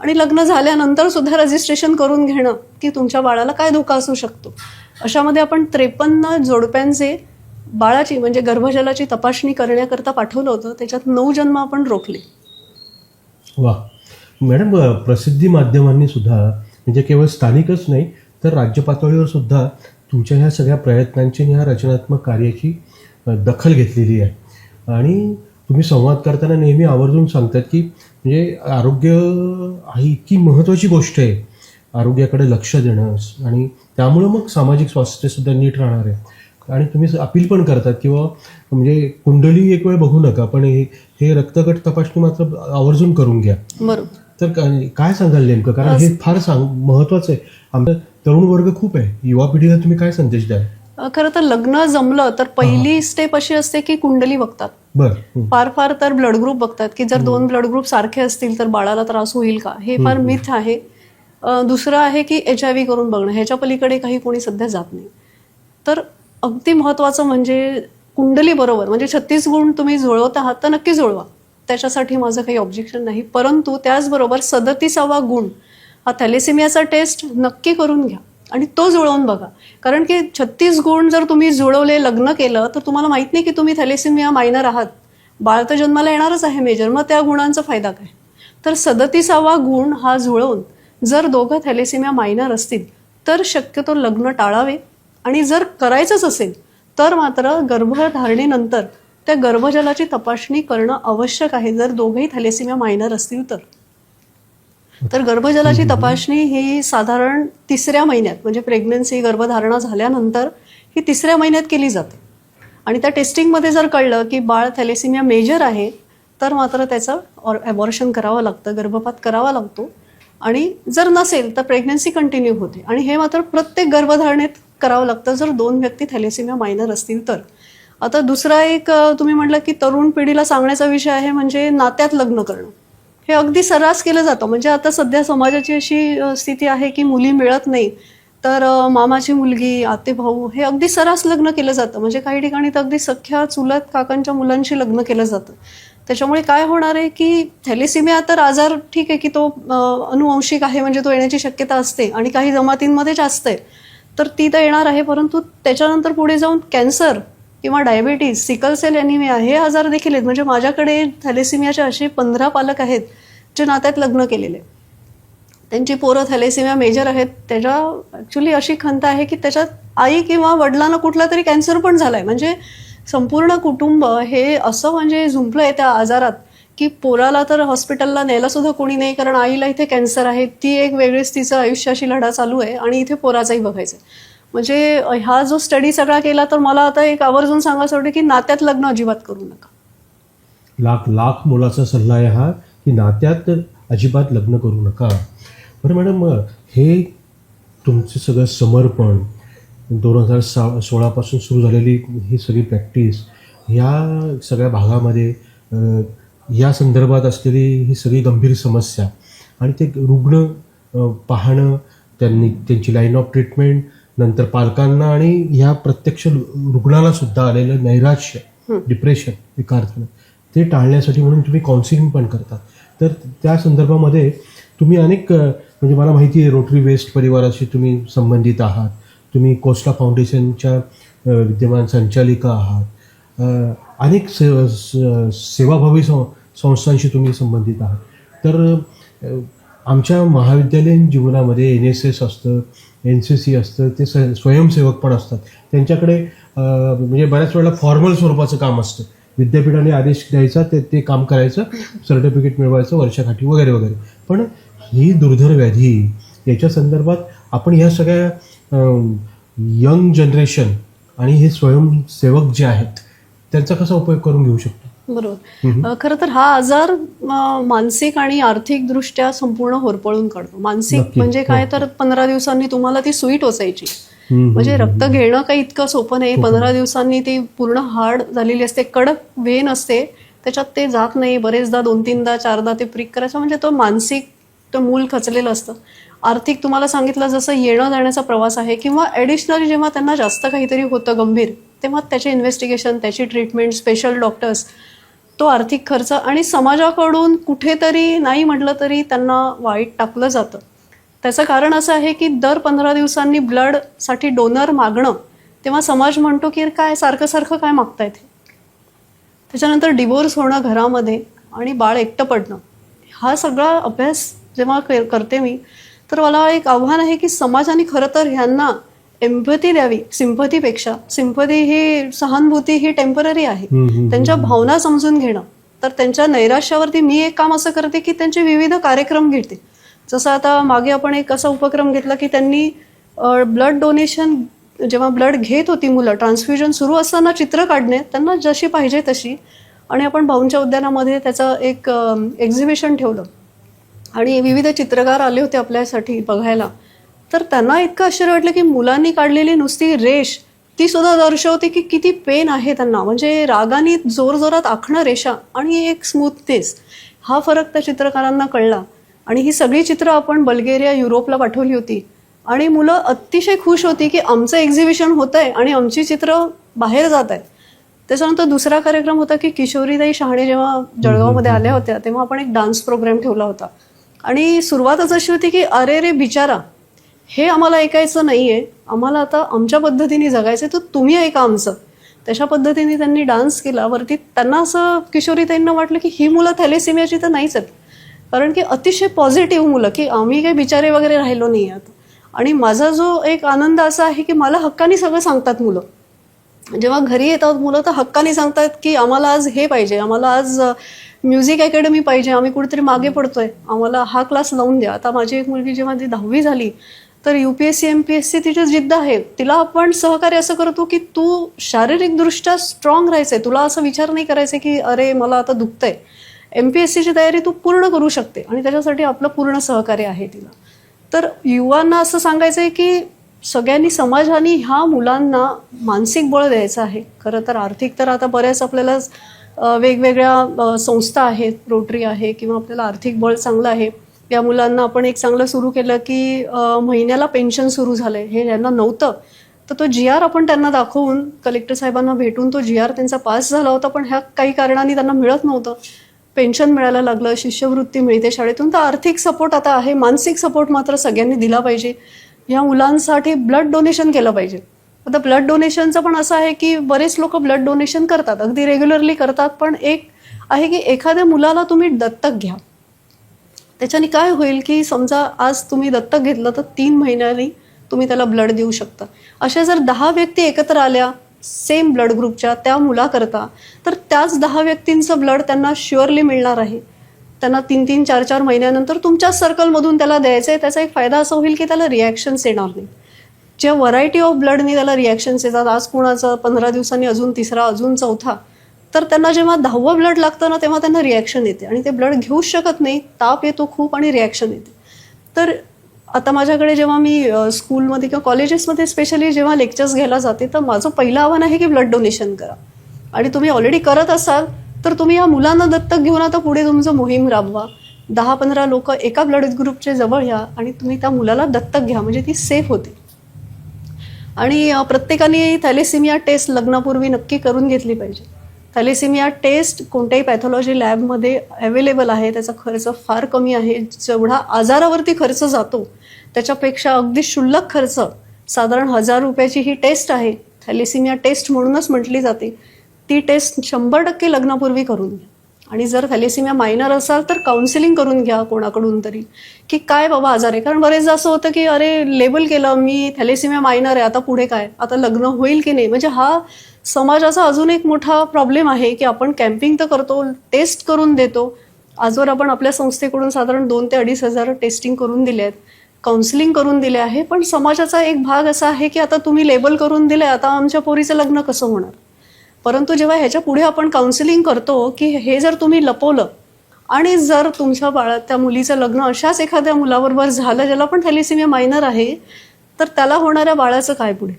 आणि लग्न झाल्यानंतर सुद्धा रजिस्ट्रेशन करून घेणं की तुमच्या बाळाला काय धोका असू शकतो. अशामध्ये आपण 53 जोडप्यांचे बाळाची म्हणजे गर्भजलाची तपासणी करण्याकरता पाठवलं होतं. त्याच्यात 9 जन्म आपण रोखले. वा मॅडम, प्रसिद्धी माध्यमांनी सुद्धा म्हणजे केवळ स्थानिकच नाही तर राज्य पातळीवर सुद्धा तुमच्या ह्या सगळ्या प्रयत्नांची, ह्या रचनात्मक कार्याची दखल घेतलेली आहे. आणि तुम्ही संवाद करताना नेहमी आवर्जून सांगतात की म्हणजे आरोग्य ही इतकी महत्त्वाची गोष्ट आहे, आरोग्याकडे लक्ष देणं, आणि त्यामुळं मग सामाजिक स्वास्थ्यसुद्धा नीट राहणार आहे. आणि तुम्ही अपील पण करतात किंवा म्हणजे कुंडली एक वेळ बघू नका, पण हे रक्तगट तपासणी मात्र आवर्जून करून घ्या. बरोबर. तर काय सांगाल नेमकं, कारण हे फार महत्त्वाचं आहे. आमचा तरुण वर्ग खूप आहे, युवा पिढीला तुम्ही काय संदेश द्याल? खरं तर लग्न जमलं तर पहिली स्टेप अशी असते की कुंडली बघतात. फार फार तर ब्लड ग्रुप बघतात की जर 2 ब्लड ग्रुप सारखे असतील तर बाळाला त्रास होईल का, हे फार मिथ आहे. दुसरं आहे की HIV करून बघणं. ह्याच्या पलीकडे काही कोणी सध्या जात नाही. तर अगदी महत्त्वाचं म्हणजे कुंडली बरोबर, म्हणजे 36 गुण तुम्ही जुळवत आहात तर नक्की जुळवा, त्याच्यासाठी माझं काही ऑब्जेक्शन नाही. परंतु त्याचबरोबर 37वा गुण हा थॅलेसेमियाचा टेस्ट नक्की करून घ्या आणि तो जुळवून बघा. कारण की 36 गुण जर तुम्ही जुळवले, लग्न केलं तर तुम्हाला माहित नाही की तुम्ही थॅलेसेमिया मायनर आहात. बाळ तर जन्माला येणारच आहे मेजर, मग त्या गुणांचा फायदा काय. तर 37वा गुण हा जुळवून जर दोघं थॅलेसेमिया मायनर असतील तर शक्यतो लग्न टाळावे, आणि जर करायचंच असेल तर मात्र गर्भधारणेनंतर त्या गर्भजलाची तपासणी करणं आवश्यक आहे, जर दोघंही थॅलेसेमिया मायनर असतील तर. तर गर्भजलाची तपासणी ही साधारण 3ऱ्या महिन्यात, म्हणजे प्रेग्नन्सी गर्भधारणा झाल्यानंतर ही 3ऱ्या महिन्यात केली जाते. आणि त्या टेस्टिंगमध्ये जर कळलं की बाळ थॅलेसिमिया मेजर आहे तर मात्र त्याचं ॲबॉर्शन करावं लागतं, गर्भपात करावा लागतो. आणि जर नसेल तर प्रेग्नन्सी कंटिन्यू होते. आणि हे मात्र प्रत्येक गर्भधारणेत करावं लागतं जर 2 व्यक्ती थॅलेसिमिया मायनर असतील तर. आता दुसरा एक तुम्ही म्हटलं की तरुण पिढीला सांगण्याचा विषय आहे म्हणजे नात्यात लग्न करणं. हे अगदी सर्रास केलं जातं. म्हणजे आता सध्या समाजाची अशी स्थिती आहे की मुली मिळत नाही तर मामाची मुलगी, आतेभाऊ हे अगदी सर्रास लग्न केलं जातं. म्हणजे काही ठिकाणी तर अगदी सख्या चुलत काकांच्या मुलांशी लग्न केलं जातं. त्याच्यामुळे काय होणार आहे की थॅलेसिमिया तर आजार ठीक आहे की तो अनुवंशिक आहे, म्हणजे तो येण्याची शक्यता असते आणि काही जमातींमध्ये जास्त आहे तर ती तर येणार आहे. परंतु त्याच्यानंतर पुढे जाऊन कॅन्सर किंवा डायबिटीज, सिकल सेल ॲनिमिया हे आजार देखील आहेत. म्हणजे माझ्याकडे थॅलेसिमियाचे असे 15 पालक आहेत जे नात्यात लग्न केलेले. त्यांची पोरं थॅलेसिमिया मेजर आहेत. त्याच्या ॲक्च्युली अशी खंत आहे की त्याच्यात आई किंवा वडिलांना कुठला तरी कॅन्सर पण झाला आहे. म्हणजे संपूर्ण कुटुंब हे असं म्हणजे झुंपलं आहे त्या आजारात की पोराला तर हॉस्पिटलला न्यायला सुद्धा कोणी नाही, कारण आईला इथे कॅन्सर आहे, ती एक वेगळीच तिचं आयुष्याशी लढा चालू आहे आणि इथे पोराचाही बघायचं आहे. म्हणजे हा जो स्टडी सगळा केला तर मला आता एक आवर्जून सांगायचं वाटतं की नात्यात लग्न अजिबात करू नका. लाख लाख मोलाचा सल्ला आहे हा, की नात्यात अजिबात लग्न करू नका. बरं मॅडम, हे तुमचं सगळं समर्पण 2016 सुरू झालेली ही सगळी प्रॅक्टिस, ह्या सगळ्या भागामध्ये या संदर्भात असलेली ही सगळी गंभीर समस्या आणि ते रुग्ण पाहणं, त्यांची लाईन ऑफ ट्रीटमेंट, नंतर पालकांना आणि ह्या प्रत्यक्ष रुग्णाला सुद्धा आलेलं नैराश्य, डिप्रेशन, विकारार्थनं ते टाळण्यासाठी म्हणून तुम्ही काउन्सिलिंग पण करता. तर त्या संदर्भामध्ये तुम्ही अनेक, म्हणजे मला माहिती आहे रोटरी वेस्ट परिवाराशी तुम्ही संबंधित आहात, तुम्ही कोस्टा फाउंडेशनच्या विद्यमान संचालिका आहात, अनेक सेवाभावी संस्थांशी तुम्ही संबंधित आहात. तर आमच्या महाविद्यालयीन जीवनामध्ये NSS असतं, NCC असतं, ते स्वयंसेवक पण असतात. त्यांच्याकडे म्हणजे बऱ्याच वेळेला फॉर्मल स्वरूपाचं काम असतं. विद्यापीठाने आदेश द्यायचा, ते काम करायचं, सर्टिफिकेट मिळवायचं वर्षाकाठी वगैरे वगैरे. पण ही दुर्धर व्याधी, याच्या संदर्भात आपण ह्या सगळ्या यंग जनरेशन आणि हे स्वयंसेवक जे आहेत त्यांचा कसा उपयोग करून घेऊ शकतो? बरोबर. खरं तर हा आजार मानसिक आणि आर्थिक दृष्ट्या संपूर्ण होरपळून काढतो. मानसिक म्हणजे काय तर 15 दिवसांनी तुम्हाला ती सुई टोचायची. म्हणजे रक्त घेणं काही इतकं सोपं नाही. 15 दिवसांनी ती पूर्ण हार्ड झालेली असते, कडक वेन असते, त्याच्यात ते जात नाही. बरेचदा 2-3दा 4दा ते प्रिक करायचं. म्हणजे तो मानसिक तो मूल खचलेलं असतं. आर्थिक तुम्हाला सांगितलं जसं येणं जाण्याचा प्रवास आहे, किंवा ॲडिशनली जेव्हा त्यांना जास्त काहीतरी होतं गंभीर, तेव्हा त्याचे इन्व्हेस्टिगेशन, त्याची ट्रीटमेंट, स्पेशल डॉक्टर्स, तो आर्थिक खर्च, आणि समाजाकडून कुठेतरी नाही म्हटलं तरी त्यांना वाईट टाकलं जातं. त्याचं कारण असं आहे की दर 15 दिवसांनी ब्लडसाठी डोनर मागणं, तेव्हा समाज म्हणतो की काय सारखं सारखं काय मागतायत. त्याच्यानंतर डिवोर्स होणं घरामध्ये आणि बाळ एकटं पडणं, हा सगळा अभ्यास जेव्हा करते मी, तर मला एक आव्हान आहे की समाजाने खरं तर ह्यांना एम्पॅथी द्यावी. सिंपथी ही, सहानुभूती ही टेम्पररी आहे. त्यांच्या भावना समजून घेणं. तर त्यांच्या नैराश्यावरती मी एक काम असं करते की त्यांचे विविध कार्यक्रम घेते. जसं आता मागे आपण एक असा उपक्रम घेतला की त्यांनी ब्लड डोनेशन, जेव्हा ब्लड घेत होती मुलं, ट्रान्सफ्युजन सुरू असताना चित्र काढणे, त्यांना जशी पाहिजे तशी. आणि आपण भाऊंच्या उद्यानामध्ये त्याचं एक एक्झिबिशन ठेवलं आणि विविध चित्रकार आले होते आपल्यासाठी बघायला. तर त्यांना इतकं आश्चर्य वाटलं की मुलांनी काढलेली नुसती रेष ती सुद्धा दर्शवते की किती पेन आहे त्यांना. म्हणजे रागाने जोरजोरात आखणं रेषा आणि एक स्मूथनेस, हा फरक त्या चित्रकारांना कळला. आणि ही सगळी चित्र आपण बल्गेरिया, युरोपला पाठवली होती आणि मुलं अतिशय खुश होती की आमचं एक्झिबिशन होतं आहे आणि आमची चित्र बाहेर जात आहेत. त्याच्यानंतर दुसरा कार्यक्रम होता की किशोरीताई शहाणे जेव्हा जळगावमध्ये आल्या होत्या तेव्हा आपण एक डान्स प्रोग्राम ठेवला होता. आणि सुरुवातच अशी होती की अरे रे बिचारा, हे आम्हाला ऐकायचं नाही आहे, आम्हाला आता आमच्या पद्धतीने जगायचं, तर तुम्ही ऐका आमचं. तशा पद्धतीने त्यांनी डान्स केला. वरती त्यांना असं किशोरीताईंना वाटलं की ही मुलं थॅलेसिमियाची तर नाहीच आहेत, कारण की अतिशय पॉझिटिव्ह मुलं, की आम्ही काही बिचारे वगैरे राहिलो नाही आहात. आणि माझा जो एक आनंद असा आहे की मला हक्काने सगळं सांगतात मुलं. जेव्हा घरी येतात मुलं तर हक्काने सांगतात की आम्हाला आज हे पाहिजे, आम्हाला आज म्युझिक अकॅडमी पाहिजे, आम्ही कुठेतरी मागे पडतोय, आम्हाला हा क्लास लावून द्या. आता माझी एक मुलगी जेव्हा ती 10वी झाली तर UPSC MPSC तिची जिद्द आहे. तिला आपण सहकार्य असं करतो की तू शारीरिकदृष्ट्या स्ट्रॉंग राहायचंय, तुला असं विचार नाही करायचे की अरे मला आता दुखतंय. MPSCची तयारी तू पूर्ण करू शकते आणि त्याच्यासाठी आपलं पूर्ण सहकार्य आहे तिला. तर युवांना असं सांगायचं आहे की सगळ्यांनी समाजाने ह्या मुलांना मानसिक बळ द्यायचं आहे. खरं तर आर्थिक तर आता बऱ्याच आपल्याला वेगवेगळ्या संस्था आहेत, रोटरी आहे किंवा आपल्याला आर्थिक बळ चांगलं आहे. या मुलांना आपण एक चांगलं सुरू केलं की महिन्याला पेन्शन सुरू झालंय, हे यांना नव्हतं. तर तो GR आपण त्यांना दाखवून कलेक्टर साहेबांना भेटून तो GR त्यांचा पास झाला होता, पण ह्या काही कारणांनी त्यांना मिळत नव्हतं. पेन्शन मिळायला लागलं, शिष्यवृत्ती मिळते शाळेतून. तर आर्थिक सपोर्ट आता आहे, मानसिक सपोर्ट मात्र सगळ्यांनी दिला पाहिजे. ह्या मुलांसाठी ब्लड डोनेशन केलं पाहिजे. आता ब्लड डोनेशनचं पण असं आहे की बरेच लोक ब्लड डोनेशन करतात, अगदी रेग्युलरली करतात, पण एक आहे की एखाद्या मुलाला तुम्ही दत्तक घ्या. त्याच्याने काय होईल की समजा आज तुम्ही दत्तक घेतलं तर 3 महिन्यांनी तुम्ही त्याला ब्लड देऊ शकता. अशा जर 10 व्यक्ती एकत्र आल्या सेम ब्लड ग्रुपच्या त्या मुलाकरता, तर त्याच 10 व्यक्तींचं ब्लड त्यांना शुअरली मिळणार आहे. त्यांना 3-3, 4-4 महिन्यानंतर तुमच्याच सर्कलमधून त्याला द्यायचं आहे. त्याचा एक फायदा असा होईल की त्याला रिॲक्शन्स येणार नाही. ज्या व्हरायटी ऑफ ब्लडनी त्याला रिॲक्शन्स येतात, आज कोणाचं 15 दिवसांनी अजून तिसरा, अजून चौथा, तर त्यांना जेव्हा 10वं ब्लड लागतं ना तेव्हा त्यांना रिॲक्शन येते आणि ते ब्लड घेऊच शकत नाही, ताप येतो खूप आणि रिॲक्शन येते. तर आता माझ्याकडे जेव्हा मी स्कूलमध्ये किंवा कॉलेजेसमध्ये स्पेशली जेव्हा लेक्चर्स घ्यायला जाते तर माझं पहिलं आव्हान आहे की ब्लड डोनेशन करा. आणि तुम्ही ऑलरेडी करत असाल तर तुम्ही या मुलांना दत्तक घेऊन आता पुढे तुमचं मोहीम राबवा. 10-15 लोक एका ब्लड ग्रुपचे जवळ या आणि तुम्ही त्या मुलाला दत्तक घ्या, म्हणजे ती सेफ होते. आणि प्रत्येकाने थॅलेसिमिया टेस्ट लग्नापूर्वी नक्की करून घेतली पाहिजे. थॅलेसिमिया टेस्ट कोणत्याही पॅथॉलॉजी लॅबमध्ये अवेलेबल आहे. त्याचा खर्च फार कमी आहे. जेवढा आजारावरती खर्च जातो त्याच्यापेक्षा अगदी क्षुल्लक खर्च, साधारण 1000 रुपयाची ही टेस्ट आहे. थॅलेसिमिया टेस्ट म्हणूनच म्हटली जाते. ती टेस्ट 100% लग्नापूर्वी करून घ्या. आणि जर थॅलेसिमिया मायनर असाल तर काउन्सिलिंग करून घ्या कोणाकडून तरी, की काय बाबा आजार आहे. कारण बरेचदा असं होतं की अरे लेबल केलं मी थॅलेसिमिया मायनर आहे, आता पुढे काय, आता लग्न होईल की नाही. म्हणजे हा समाजाचा अजून एक मोठा प्रॉब्लेम आहे की आपण कॅम्पिंग तर करतो, टेस्ट करून देतो. आजवर आपण आपल्या संस्थेकडून साधारण 2,000 ते 2,500 टेस्टिंग करून दिले आहेत, काउन्सिलिंग करून दिले आहे. पण समाजाचा एक भाग असा आहे की आता तुम्ही लेबल करून दिले, आता आमच्या पोरीचं लग्न कसं होणार. परंतु जेव्हा ह्याच्या पुढे आपण काउन्सिलिंग करतो की हे जर तुम्ही लपवलं आणि जर तुमच्या त्या मुलीचं लग्न अशाच एखाद्या मुलाबरोबर झालं ज्याला पण थॅलेसिमिया मायनर आहे, तर त्याला होणाऱ्या बाळाचं काय पुढे.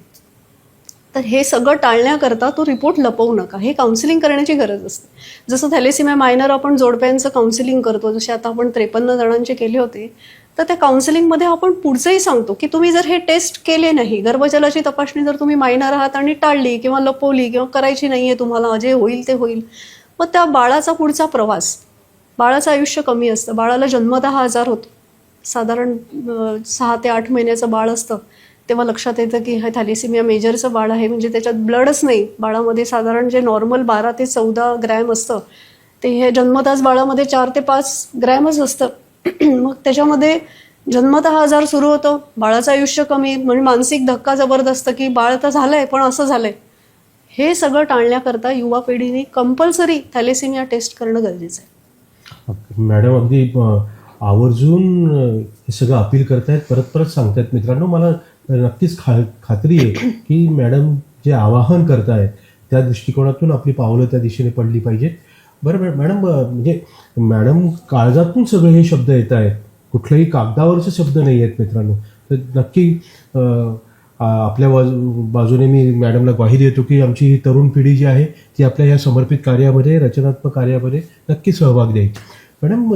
तर हे सगळं टाळण्याकरता तो रिपोर्ट लपवू नका, हे काउन्सिलिंग करण्याची गरज असते. जसं थॅलेसिमिया मायनर आपण जोडप्यांचं काउन्सिलिंग करतो, जसे आता आपण 53 जणांचे केले होते, तर त्या काउन्सिलिंगमध्ये आपण पुढचंही सांगतो की तुम्ही जर हे टेस्ट केले नाही, गर्भजलाची तपासणी जर तुम्ही मायनर आहात आणि टाळली किंवा लपवली किंवा करायची नाही आहे तुम्हाला, जे होईल ते होईल, मग त्या बाळाचा पुढचा प्रवास, बाळाचं आयुष्य कमी असतं. बाळाला जन्मतः आजार होतो. साधारण 6 ते 8 महिन्याचं बाळ असतं तेव्हा लक्षात येतं की हे थॅलेसिमिया मेजरचं बाळ आहे, म्हणजे त्याच्यात ब्लडच नाही. बाळामध्ये साधारण जे नॉर्मल 12 ते 14 ग्रॅम असतं ते हे जन्मताच बाळामध्ये 4 ते 5 ग्रॅमच असतं. मग त्याच्यामध्ये जन्मतः आजार सुरू होतो, बाळाचं आयुष्य कमी, म्हणजे मानसिक धक्का जबरदस्त की बाळ तर झालंय पण असं झालंय. हे सगळं टाळण्याकरता युवा पिढीने कंपल्सरी थॅलेसिमिया टेस्ट करणं गरजेचं आहे. मॅडम अगदी आवर्जून हे सगळं अपील करतायत, परत परत सांगतायत. मित्रांनो, मला नक्कीच खात्री आहे की मॅडम जे आवाहन करतायत त्या दृष्टिकोनातून आपली पावलं त्या दिशेने पडली पाहिजेत. बरं मॅडम, म्हणजे मॅडम काळजातून सगळे हे शब्द येत आहेत, कुठल्याही कागदावरचे शब्द नाही आहेत मित्रांनो. तर नक्की आपल्या बाजूने मी मॅडमला ग्वाही देतो की आमची ही तरुण पिढी जी आहे ती आपल्या या समर्पित कार्यामध्ये, रचनात्मक कार्यामध्ये नक्की सहभाग देईल. मॅडम,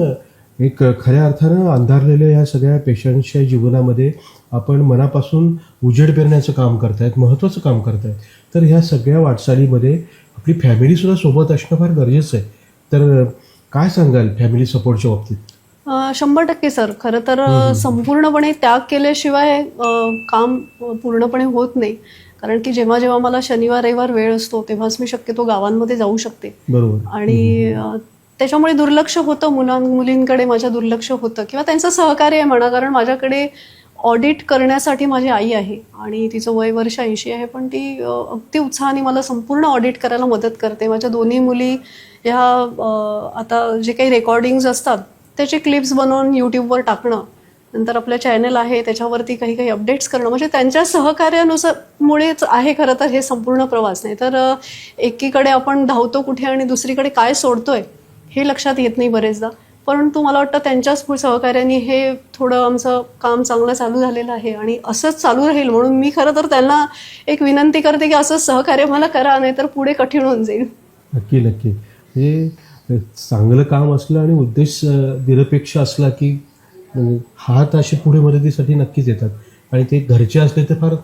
एक खऱ्या अर्थानं अंधारलेल्या ह्या सगळ्या पेशंट्सच्या जीवनामध्ये आपण मनापासून उजेड पेरण्याचं काम करतायत, महत्त्वाचं काम करतायत. तर ह्या सगळ्या वाटचालीमध्ये आपली फॅमिलीसुद्धा सोबत असणं फार गरजेचं आहे. तर काय सांगाल फॅमिली सपोर्टच्या बाबतीत? 100% सर. खरं तर संपूर्णपणे त्याग केल्याशिवाय काम पूर्णपणे होत नाही. कारण की जेव्हा जेव्हा मला शनिवार रविवार वेळ असतो तेव्हाच मी शक्यतो गावांमध्ये जाऊ शकते. बरोबर. आणि त्याच्यामुळे दुर्लक्ष होतं, मुलींकडे माझ्या दुर्लक्ष होतं किंवा त्यांचं सहकार्य आहे म्हणा. कारण माझ्याकडे ऑडिट करण्यासाठी माझी आई आहे आणि तिचं वय वर्ष 80 आहे, पण ती अगदी उत्साहाने मला संपूर्ण ऑडिट करायला मदत करते. माझ्या दोन्ही मुली ह्या आता जे काही रेकॉर्डिंग्ज असतात त्याचे क्लिप्स बनवून यूट्यूबवर टाकणं, नंतर आपल्या चॅनल आहे त्याच्यावरती काही काही अपडेट्स करणं, म्हणजे त्यांच्या सहकार्यानुसार मुळेच आहे खरं तर हे संपूर्ण प्रवास. नाही तर एकीकडे आपण धावतो कुठे आणि दुसरीकडे काय सोडतोय हे लक्षात येत नाही बरेचदा. परंतु मला वाटतं त्यांच्याच सहकार्याने हे थोडं आमचं काम चांगलं चालू झालेलं आहे आणि असंच चालू राहील. म्हणून मी खरं तर त्यांना एक विनंती करते की असंच सहकार्य मला करा, नाही तर पुढे कठीण होऊन जाईल. नक्की नक्की. म्हणजे चांगलं काम असलं आणि उद्देश निरपेक्ष असला की हात असे पुढे मदतीसाठी नक्कीच येतात. आणि ते घरचे असले तर फार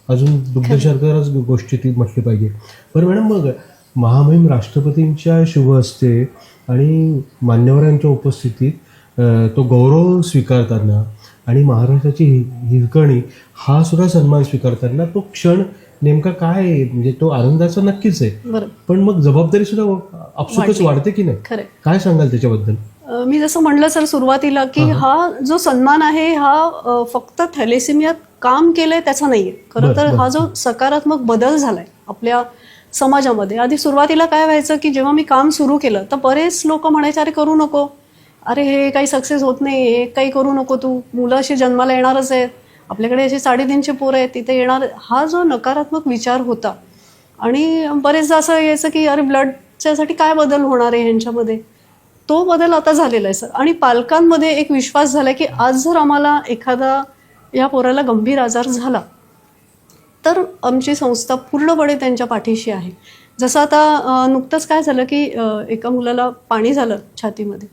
अजून दुग्धशर्करच गोष्टी ती म्हटली पाहिजे. बरं मॅडम, मग महामहिम राष्ट्रपतींच्या शुभ हस्ते आणि मान्यवरांच्या उपस्थितीत तो गौरव स्वीकारताना आणि महाराष्ट्राची हिरकणी हा सुद्धा सन्मान स्वीकारताना तो क्षण नेमका काय आहे? म्हणजे तो आनंदाचा नक्कीच आहे, पण मग जबाबदारी सुद्धा आपसुकच वाढते की नाही? काय सांगाल त्याच्याबद्दल? मी जसं म्हणलं सर सुरुवातीला की हा जो सन्मान आहे हा फक्त थॅलेसिमियात काम केलंय त्याचा नाहीये. खरं तर हा जो सकारात्मक बदल झालाय आपल्या समाजामध्ये. आधी सुरुवातीला काय व्हायचं की जेव्हा मी काम सुरू केलं तर बरेच लोक म्हणायचे अरे करू नको, अरे हे काही सक्सेस होत नाही, हे काही करू नको, तू मुलं अशी जन्माला येणारच आहेत, आपल्याकडे अशी 350 पोरं आहेत तिथे येणार. हा जो नकारात्मक विचार होता आणि बरेचदा असं यायचं की अरे ब्लडच्यासाठी काय बदल होणार आहे ह्यांच्यामध्ये, तो बदल आता झालेला आहे सर. आणि पालकांमध्ये एक विश्वास झाला की आज जर आम्हाला एखादा या पोराला गंभीर आजार झाला तर आमची संस्था पूर्णपणे त्यांच्या पाठीशी आहे. जसं आता नुकतंच काय झालं की एका मुलाला पाणी झालं छातीमध्ये,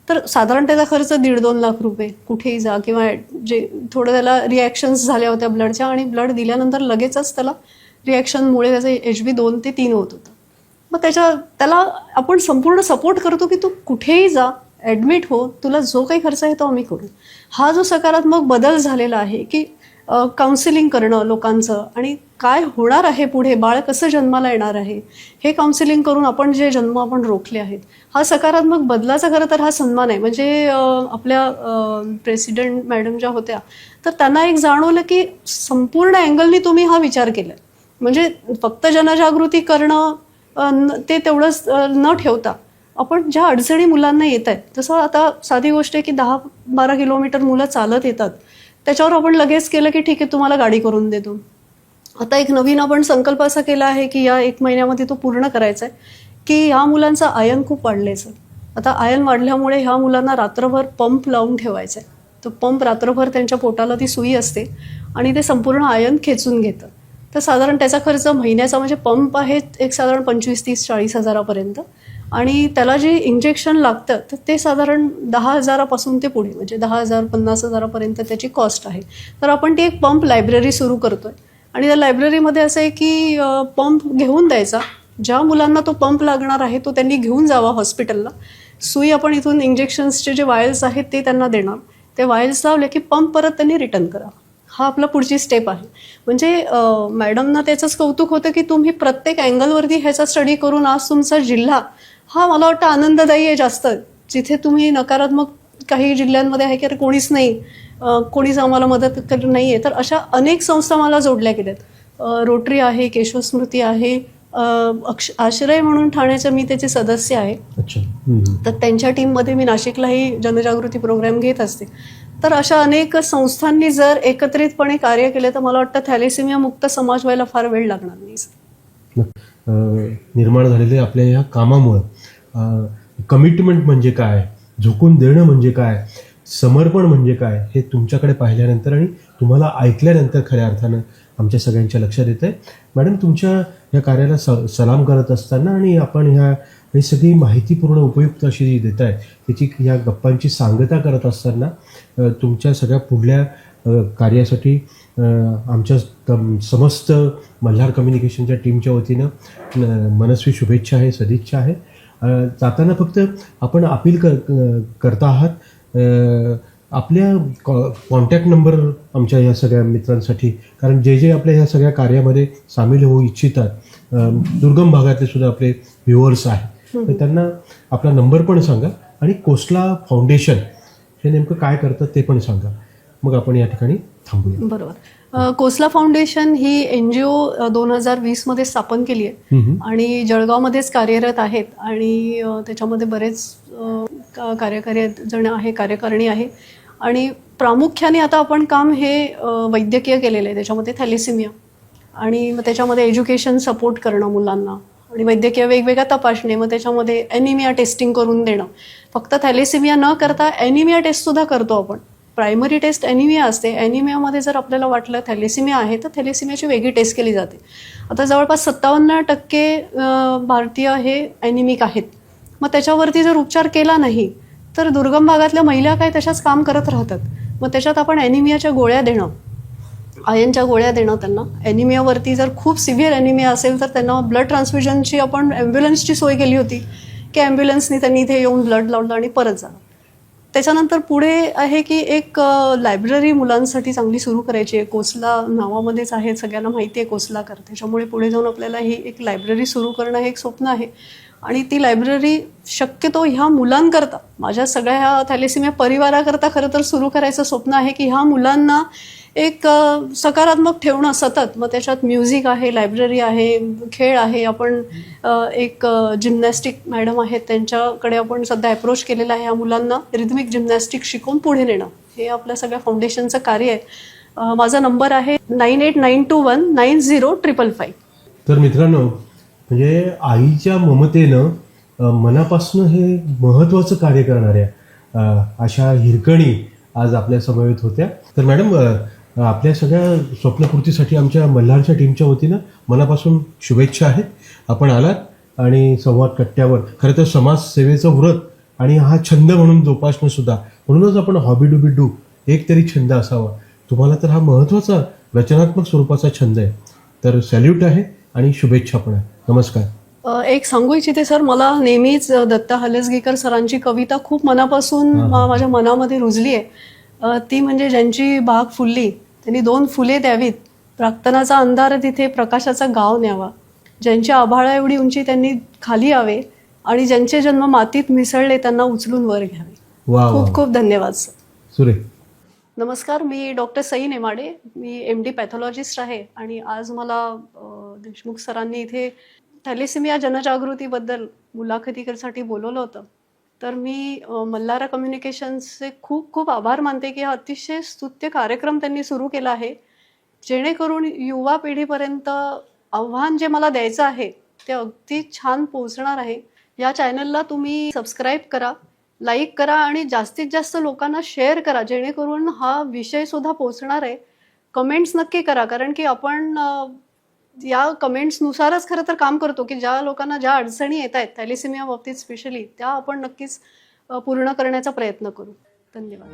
तर साधारण त्याचा खर्च 1.5-2 लाख रुपये. कुठेही जा किंवा जे थोडं त्याला रिॲक्शन्स झाल्या होत्या ब्लडच्या आणि ब्लड दिल्यानंतर लगेचच त्याला रिॲक्शनमुळे त्याचं HB2 ते 3 होत होतं. मग त्याला आपण संपूर्ण सपोर्ट करतो की तू कुठेही जा, ॲडमिट हो, तुला जो काही खर्च आहे तो आम्ही करू. हा जो सकारात्मक बदल झालेला आहे की काउन्सिलिंग करणं लोकांचं आणि काय होणार आहे पुढे, बाळ कसं जन्माला येणार आहे हे काउन्सिलिंग करून आपण जे जन्म आपण रोखले आहेत, हा सकारात्मक बदलाचा खरं तर हा सन्मान आहे. म्हणजे आपल्या प्रेसिडेंट मॅडम ज्या होत्या तर त्यांना एक जाणवलं की संपूर्ण अँगलनी तुम्ही हा विचार केला. म्हणजे फक्त जनजागृती करणं ते तेवढंच न ठेवता आपण ज्या अडचणी मुलांना येत आहेत, जसं आता साधी गोष्ट आहे की 10-12 किलोमीटर मुलं चालत येतात, त्याच्यावर आपण लगेच केलं की ठीक आहे तुम्हाला गाडी करून देतो. आता एक नवीन आपण संकल्प असा केला आहे की या 1 महिन्यामध्ये तो पूर्ण करायचा आहे की ह्या मुलांचं आयन खूप वाढलं आहे सर. आता आयन वाढल्यामुळे ह्या मुलांना रात्रभर पंप लावून ठेवायचा आहे. तो पंप रात्रभर त्यांच्या पोटाला ती सुई असते आणि ते संपूर्ण आयन खेचून घेतं. तर साधारण त्याचा खर्च महिन्याचा, म्हणजे पंप आहे एक साधारण 25-30-40 हजारापर्यंत आणि त्याला जे इंजेक्शन लागतं तर ते साधारण 10,000पासून ते पुढे, म्हणजे 10,000-50,000पर्यंत त्याची कॉस्ट आहे. तर आपण ती एक पंप लायब्ररी सुरू करतोय आणि त्या लायब्ररीमध्ये असं आहे की पंप घेऊन द्यायचा. ज्या मुलांना तो पंप लागणार आहे तो त्यांनी घेऊन जावा हॉस्पिटलला. सुई आपण इथून इंजेक्शन्सचे जे वायल्स आहेत ते त्यांना देणार. ते वायल्स लावले की पंप परत त्यांनी रिटर्न करा. हा आपला पुढची स्टेप आहे. म्हणजे मॅडमना त्याचंच कौतुक होतं की तुम्ही प्रत्येक अँगलवरती ह्याचा स्टडी करून आज तुमचा जिल्हा हा मला वाटतं आनंददायी आहे जास्त. जिथे तुम्ही नकारात्मक काही जिल्ह्यांमध्ये आहे की अरे कोणीच नाही, कोणीच आम्हाला मदत नाही आहे, तर अशा अनेक संस्था मला जोडल्या गेल्यात. रोटरी आहे, केशवस्मृती आहे, आश्रय म्हणून ठाण्याचं मी त्याचे सदस्य आहे. तर त्यांच्या टीममध्ये मी नाशिकलाही जनजागृती प्रोग्राम घेत असते. तर अशा अनेक संस्थांनी जर एकत्रितपणे कार्य केले तर मला वाटतं थॅलेसिमिया मुक्त समाज व्हायला फार वेळ लागणार नाही. निर्माण झालेले आपल्या या कामामुळं कमिटमेंट म्हणजे काय, झुकून देणं म्हणजे काय, समर्पण म्हणजे काय, हे तुमच्याकडे पाहिल्यानंतर आणि तुम्हाला ऐकल्यानंतर खऱ्या अर्थानं आमच्या सगळ्यांच्या लक्षात येतं आहे. मॅडम, तुमच्या या कार्याला सलाम करत असताना आणि आपण ही सगळी माहितीपूर्ण उपयुक्त अशी जी देत आहे त्याची या गप्पांची सांगता करत असताना तुमच्या सगळ्या पुढल्या कार्यासाठी आमच्या समस्त मल्हार कम्युनिकेशनच्या टीमच्या वतीनं मनस्वी शुभेच्छा आहे, सदिच्छा आहे. जाताना फक्त आपण अपील करता आहात आपल्या कॉन्टॅक्ट नंबर आमच्या ह्या सगळ्या मित्रांसाठी, कारण जे आपल्या ह्या सगळ्या कार्यामध्ये सामील होऊ इच्छितात, दुर्गम भागातले सुद्धा आपले व्ह्युअर्स आहेत, तर त्यांना आपला नंबर पण सांगा आणि कोसला फाउंडेशन हे नेमकं काय करतं ते पण सांगा. मग आपण या ठिकाणी थांबूया. बरोबर. कोसला फाउंडेशन ही NGO 2020 स्थापन केली आहे आणि जळगावमध्येच कार्यरत आहेत आणि त्याच्यामध्ये बरेच कार्यकारी जण आहे, कार्यकारिणी आहे आणि प्रामुख्याने आता आपण काम हे वैद्यकीय केलेलं आहे. त्याच्यामध्ये थॅलेसिमिया आणि मग त्याच्यामध्ये एज्युकेशन सपोर्ट करणं मुलांना आणि वैद्यकीय वेगवेगळ्या तपासणी, मग त्याच्यामध्ये ॲनिमिया टेस्टिंग करून देणं. फक्त थॅलेसिमिया न करता ॲनिमिया टेस्टसुद्धा करतो आपण. प्रायमरी टेस्ट ॲनिमिया असते. ॲनिमियामध्ये जर आपल्याला वाटलं थॅलेसिमिया आहे तर थॅलेसिमियाची वेगळी टेस्ट केली जाते. आता जवळपास 57% भारतीय हे ॲनिमिक आहेत. मग त्याच्यावरती जर उपचार केला नाही तर दुर्गम भागातल्या महिला काय तशाच काम करत राहतात. मग त्याच्यात आपण ॲनिमियाच्या गोळ्या देणं, आयनच्या गोळ्या देणं त्यांना. ॲनिमियावरती जर खूप सिव्हिअर ॲनिमिया असेल तर त्यांना ब्लड ट्रान्सफ्युजनची आपण ॲम्ब्युलन्सची सोय केली होती की ॲम्ब्युलन्सनी त्यांनी इथे येऊन ब्लड लावलं आणि परत झालं. त्याच्यानंतर पुढे आहे की एक लायब्ररी मुलांसाठी चांगली सुरू करायची आहे. कोसला नावामध्येच आहे, सगळ्यांना माहिती आहे कोसलाकर. त्याच्यामुळे पुढे जाऊन आपल्याला ही एक लायब्ररी सुरू करणं हे एक स्वप्न आहे आणि ती लायब्ररी शक्यतो ह्या मुलांकरता, माझ्या सगळ्या ह्या थॅलेसिमिया परिवाराकरता खरं तर सुरू करायचं स्वप्न आहे की ह्या मुलांना एक सकारात्मक ठेवणं सतत. मग त्याच्यात म्युझिक आहे, लायब्ररी आहे, खेळ आहे. आपण एक जिम्नॅस्टिक मॅडम आहेत, त्यांच्याकडे आपण सध्या अप्रोच केलेला आहे. ह्या मुलांना रिदमिक जिम्नॅस्टिक शिकवून पुढे नेणं हे आपल्या सगळ्या फाउंडेशनचं कार्य आहे. माझा नंबर आहे 9892190555. तर मित्रांनो, म्हणजे आईच्या ममतेनं मनापासून हे महत्त्वाचं कार्य करणाऱ्या अशा हिरकणी आज आपल्या समवेत होत्या. तर मॅडम, आपल्या सगळ्या स्वप्नपूर्तीसाठी आमच्या मल्हारच्या टीमच्या वतीनं मनापासून शुभेच्छा आहेत. आपण आलात आणि संवाद कट्ट्यावर खरं तर समाजसेवेचं व्रत आणि हा छंद म्हणून जोपासणं सुद्धा, म्हणूनच आपण हॉबी डू बी डू, एक तरी छंद असावा. तुम्हाला तर हा महत्त्वाचा रचनात्मक स्वरूपाचा छंद आहे. तर सॅल्यूट आहे आणि शुभेच्छा पण आहे. नमस्कार. एक सांगू इच्छिते सर, मला नेहमीच दत्ता हलसगीकर सरांची कविता खूप मनापासून माझ्या मनामध्ये रुजली आहे. ती म्हणजे, ज्यांची बाग फुलली त्यांनी 2 फुले द्यावीत, प्राक्तनाचा अंधार तिथे प्रकाशाचा गाव न्यावा, ज्यांची आभाळा एवढी उंची त्यांनी खाली यावे आणि ज्यांचे जन्म मातीत मिसळले त्यांना उचलून वर घ्यावे. खूप खूप धन्यवाद सर. सुरेख. नमस्कार, मी डॉक्टर सई नेमाडे. मी MD पॅथॉलॉजिस्ट आहे आणि आज मला देशमुख सरांनी इथे थॅलेसिमिया जनजागृतीबद्दल मुलाखतीसाठी बोलवलं होतं. तर मी मल्हारा कम्युनिकेशन्सचे खूप खूप आभार मानते की हा अतिशय स्तुत्य कार्यक्रम त्यांनी सुरू केला आहे, जेणेकरून युवा पिढीपर्यंत आव्हान जे मला द्यायचं आहे ते अगदी छान पोहोचणार आहे. या चॅनलला तुम्ही सबस्क्राईब करा, लाईक करा आणि जास्तीत जास्त लोकांना शेअर करा, जेणेकरून हा विषयसुद्धा पोहोचणार आहे. कमेंट्स नक्की करा, कारण की आपण या कमेंट्सनुसारच खरं तर काम करतो की ज्या लोकांना ज्या अडचणी येत आहेत थॅलेसिमिया बाबतीत स्पेशली, त्या आपण नक्कीच पूर्ण करण्याचा प्रयत्न करू. धन्यवाद.